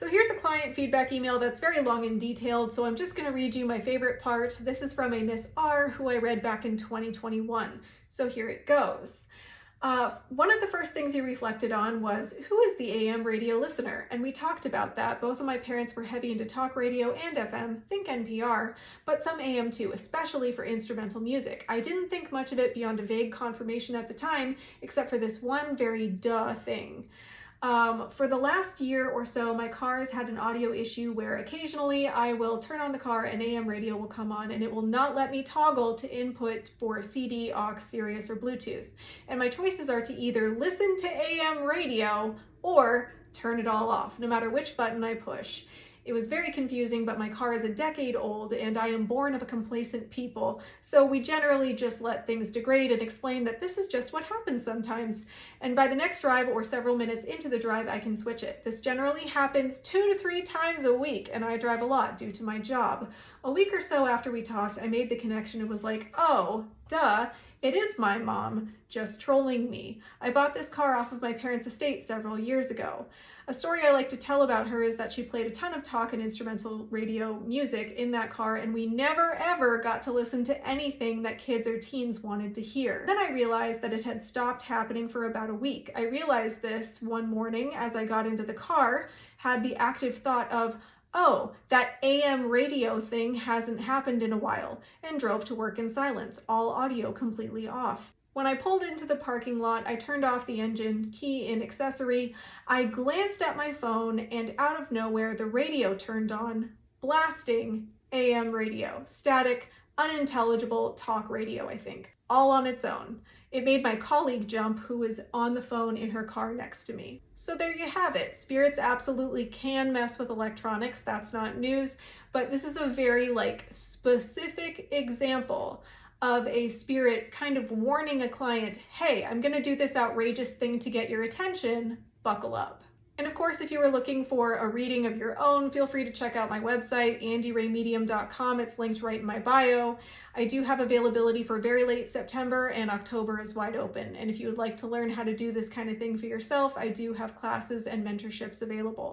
So here's a client feedback email that's very long and detailed, so I'm just going to read you my favorite part. This is from a Miss R who I read back in 2021. So here it goes. One of the first things you reflected on was, who is the AM radio listener? And we talked about that. Both of my parents were heavy into talk radio and FM, think NPR, but some AM too, especially for instrumental music. I didn't think much of it beyond a vague confirmation at the time, except for this one very duh thing. For the last year or so, my car has had an audio issue where occasionally I will turn on the car and AM radio will come on and it will not let me toggle to input for CD, aux, Sirius, or Bluetooth. And my choices are to either listen to AM radio or turn it all off, no matter which button I push. It was very confusing, but my car is a decade old and I am born of a complacent people, so we generally just let things degrade and explain that this is just what happens sometimes. And by the next drive or several minutes into the drive, I can switch it. This generally happens 2 to 3 times a week, and I drive a lot due to my job. A week or so after we talked, I made the connection and was like, oh, duh, it is my mom just trolling me. I bought this car off of my parents' estate several years ago. A story I like to tell about her is that she played a ton of talk and instrumental radio music in that car, and we never ever got to listen to anything that kids or teens wanted to hear. Then I realized that it had stopped happening for about a week. I realized this one morning as I got into the car, had the active thought of, oh, that AM radio thing hasn't happened in a while, and drove to work in silence, all audio completely off. When I pulled into the parking lot, I turned off the engine, key in accessory. I glanced at my phone, and out of nowhere, the radio turned on, blasting AM radio. Static, unintelligible talk radio, I think, all on its own. It made my colleague jump, who was on the phone in her car next to me. So there you have it. Spirits absolutely can mess with electronics. That's not news, but this is a very specific example of a spirit kind of warning a client, hey, I'm gonna do this outrageous thing to get your attention, buckle up. And of course, if you are looking for a reading of your own, feel free to check out my website, andyrayemedium.com. It's linked right in my bio. I do have availability for very late September, and October is wide open. And if you would like to learn how to do this kind of thing for yourself, I do have classes and mentorships available.